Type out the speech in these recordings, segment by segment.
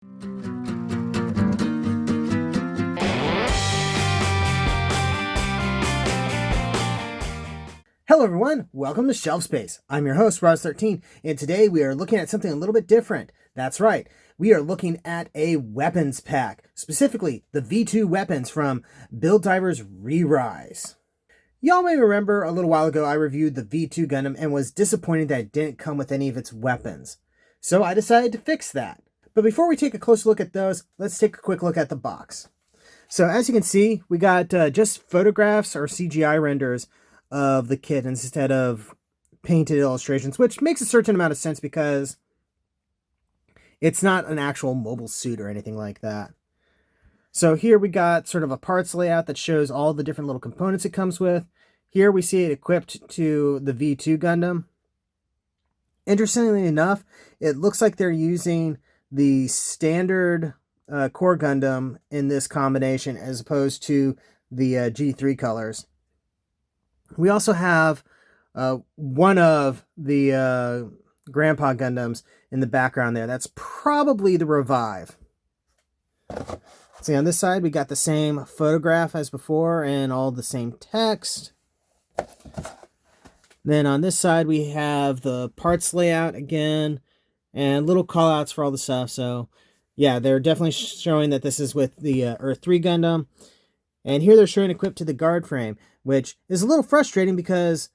Hello everyone, welcome to Shelf Space. I'm your host, Roz13, and today we are looking at something a little bit different. That's right, we are looking at a weapons pack, specifically the V2 weapons from Build Divers Re-Rise. Y'all may remember a little while ago I reviewed the Veetwo Gundam and was disappointed that it didn't come with any of its weapons. So I decided to fix that. But before we take a closer look at those, let's take a quick look at the box. So as you can see, we got just photographs or CGI renders of the kit instead of painted illustrations, which makes a certain amount of sense because it's not an actual mobile suit or anything like that. So here we got sort of a parts layout that shows all the different little components it comes with. Here we see it equipped to the V2 Gundam. Interestingly enough, it looks like they're using the standard core Gundam in this combination as opposed to the G3 colors. We also have one of the Grandpa Gundams in the background there. That's probably the Revive. See, on this side, we got the same photograph as before and all the same text. Then on this side, we have the parts layout again and little callouts for all the stuff. So, yeah, they're definitely showing that this is with the Earth 3 Gundam. And here they're showing equipped to the guard frame, which is a little frustrating because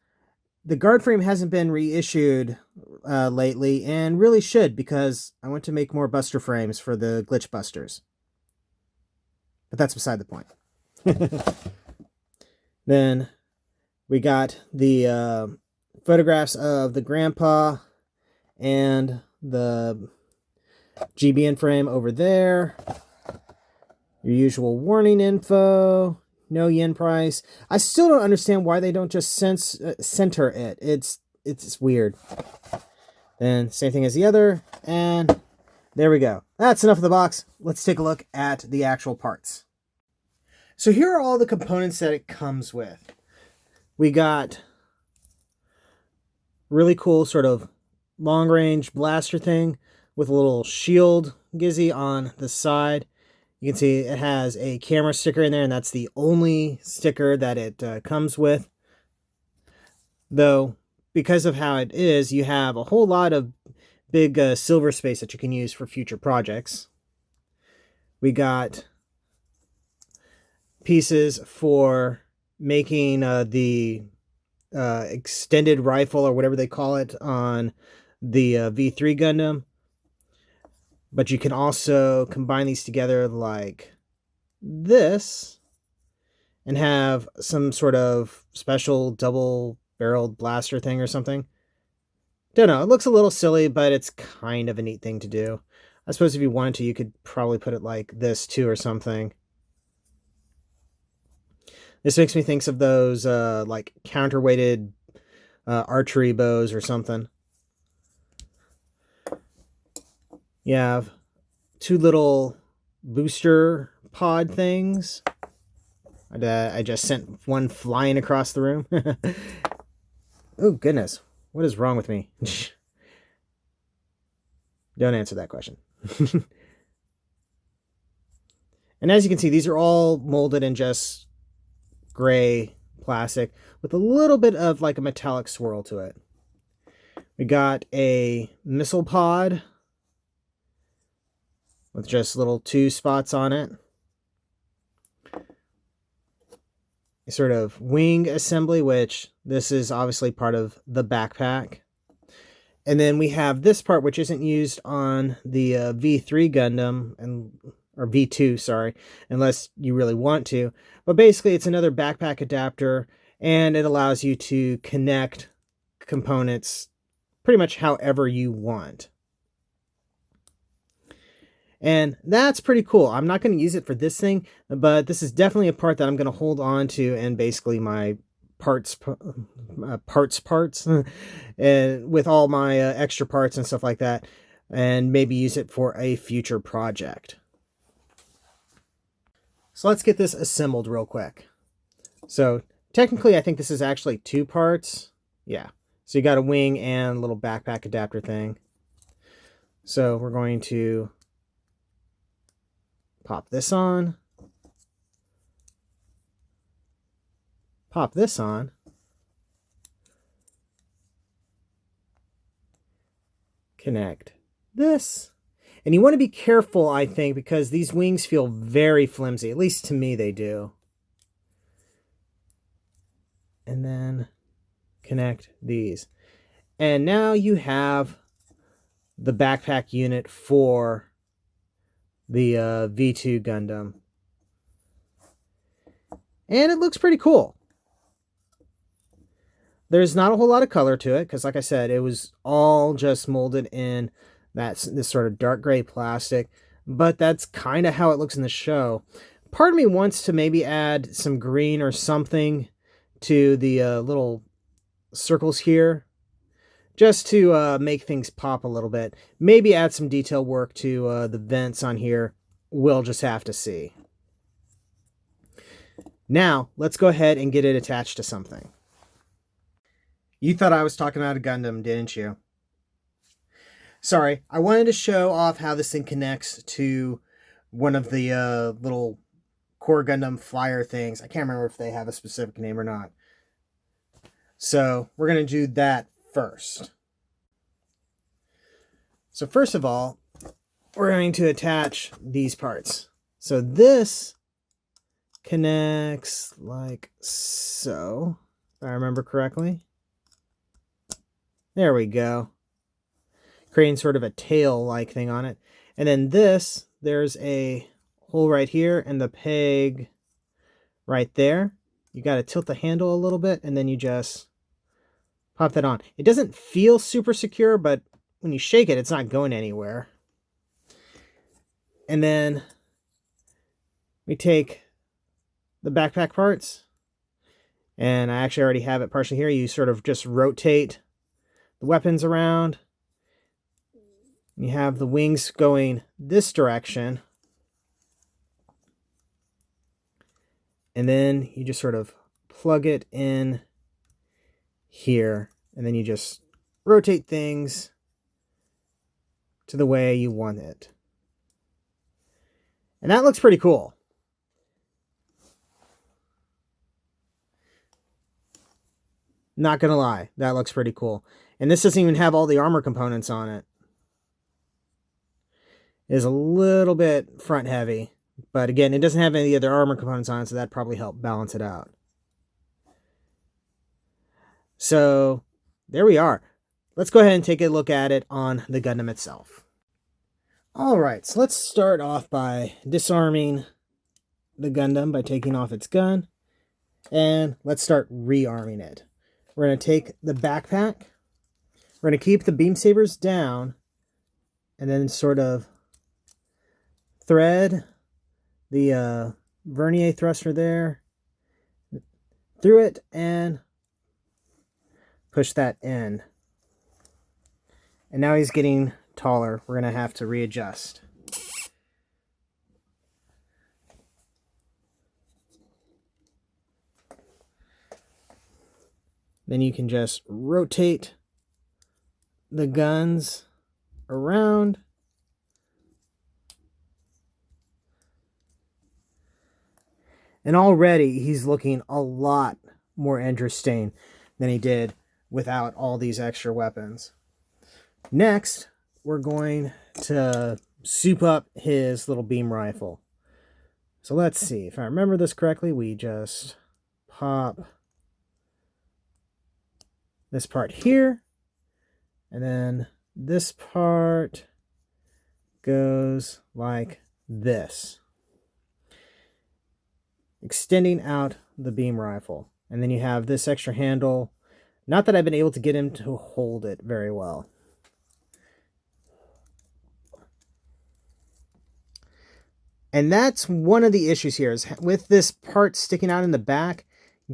the guard frame hasn't been reissued lately and really should, because I want to make more buster frames for the glitch busters. But that's beside the point. Then we got the photographs of the Grandpa and the GBN frame over there. Your usual warning info, no yen price. I still don't understand why they don't just center it. It's weird. Then same thing as the other, and there we go. That's enough of the box. Let's take a look at the actual parts. So here are all the components that it comes with. We got really cool sort of long-range blaster thing with a little shield gizzy on the side. You can see it has a camera sticker in there, and that's the only sticker that it comes with. Though, because of how it is, you have a whole lot of big silver space that you can use for future projects. We got pieces for making the extended rifle, or whatever they call it, on the V3 Gundam. But you can also combine these together like this and have some sort of special double-barreled blaster thing or something. Don't know. It looks a little silly, but it's kind of a neat thing to do. I suppose if you wanted to, you could probably put it like this too or something. This makes me think of those like counterweighted archery bows or something. You have two little booster pod things. I just sent one flying across the room. Oh, goodness. What is wrong with me? Don't answer that question. And as you can see, these are all molded in just gray plastic with a little bit of like a metallic swirl to it. We got a missile pod with just little 2 spots on it. A sort of wing assembly, which this is obviously part of the backpack. And then we have this part, which isn't used on the V3 Gundam, or V2, sorry, unless you really want to. But basically, it's another backpack adapter, and it allows you to connect components pretty much however you want. And that's pretty cool. I'm not going to use it for this thing, but this is definitely a part that I'm going to hold on to and basically my parts and with all my extra parts and stuff like that, and maybe use it for a future project. So let's get this assembled real quick. So technically, I think this is actually 2 parts. Yeah. So you got a wing and a little backpack adapter thing. So we're going to Pop this on. Pop this on. Connect this. And you want to be careful, I think, because these wings feel very flimsy. At least to me they do. And then connect these. And now you have the backpack unit for the Veetwo Gundam. And it looks pretty cool. There's not a whole lot of color to it, because like I said, it was all just molded in this sort of dark gray plastic. But that's kind of how it looks in the show. Part of me wants to maybe add some green or something to the little circles here, just to make things pop a little bit. Maybe add some detail work to the vents on here. We'll just have to see. Now, let's go ahead and get it attached to something. You thought I was talking about a Gundam, didn't you? Sorry, I wanted to show off how this thing connects to one of the little Core Gundam flyer things. I can't remember if they have a specific name or not. So we're going to do that first. So first of all, we're going to attach these parts. So this connects like so, if I remember correctly. There we go. Creating sort of a tail-like thing on it. And then this, there's a hole right here and the peg right there. You got to tilt the handle a little bit and then you just pop that on. It doesn't feel super secure, but when you shake it, it's not going anywhere. And then we take the backpack parts, and I actually already have it partially here. You sort of just rotate the weapons around. You have the wings going this direction. And then you just sort of plug it in here. And then you just rotate things to the way you want it. And that looks pretty cool. Not gonna lie, that looks pretty cool. And this doesn't even have all the armor components on it. It is a little bit front heavy, but again, it doesn't have any other armor components on it, so that probably helped balance it out. So there we are. Let's go ahead and take a look at it on the Gundam itself. All right, so let's start off by disarming the Gundam by taking off its gun, and let's start rearming it. We're going to take the backpack, we're going to keep the beam sabers down, and then sort of thread the vernier thruster there through it and push that in. And now he's getting taller. We're going to have to readjust. Then you can just rotate the guns around. And already he's looking a lot more interesting than he did without all these extra weapons. Next, we're going to soup up his little beam rifle. So let's see. If I remember this correctly, we just pop this part here. And then this part goes like this, extending out the beam rifle. And then you have this extra handle. Not that I've been able to get him to hold it very well. And that's one of the issues here, is with this part sticking out in the back,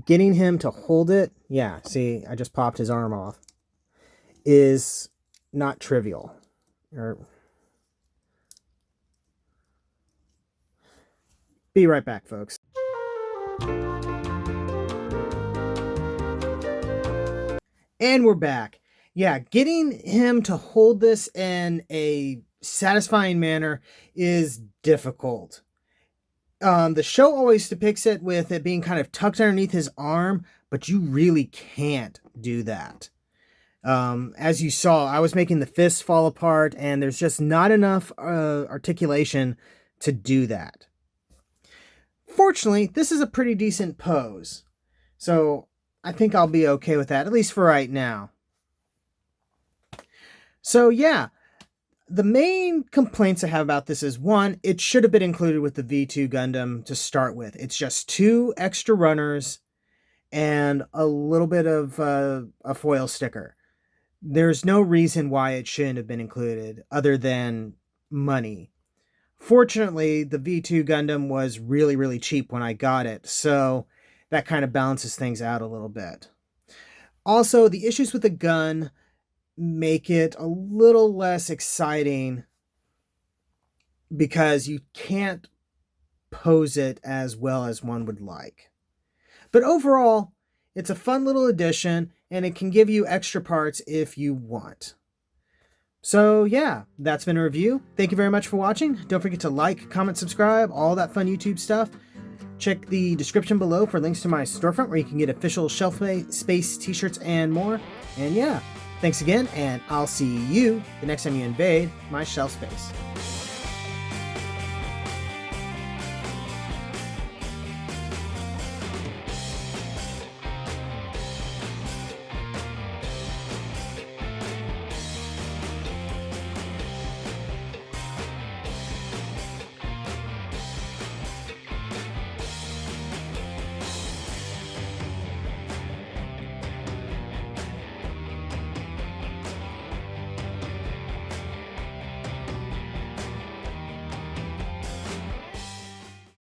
getting him to hold it, yeah, see, I just popped his arm off, is not trivial. Be right back, folks. And we're back. Yeah, getting him to hold this in a satisfying manner is difficult. The show always depicts it with it being kind of tucked underneath his arm, but you really can't do that. As you saw, I was making the fists fall apart, and there's just not enough articulation to do that. Fortunately, this is a pretty decent pose, so I think I'll be okay with that, at least for right now. So yeah, the main complaints I have about this is, one, it should have been included with the Veetwo Gundam to start with. It's just 2 extra runners and a little bit of a foil sticker. There's no reason why it shouldn't have been included other than money. Fortunately, the Veetwo Gundam was really, really cheap when I got it, so that kind of balances things out a little bit. Also, the issues with the gun make it a little less exciting because you can't pose it as well as one would like. But overall, it's a fun little addition, and it can give you extra parts if you want. So yeah, that's been a review. Thank you very much for watching. Don't forget to like, comment, subscribe, all that fun YouTube stuff. Check the description below for links to my storefront where you can get official Shelf Space t-shirts and more. And yeah, thanks again, and I'll see you the next time you invade my shelf space.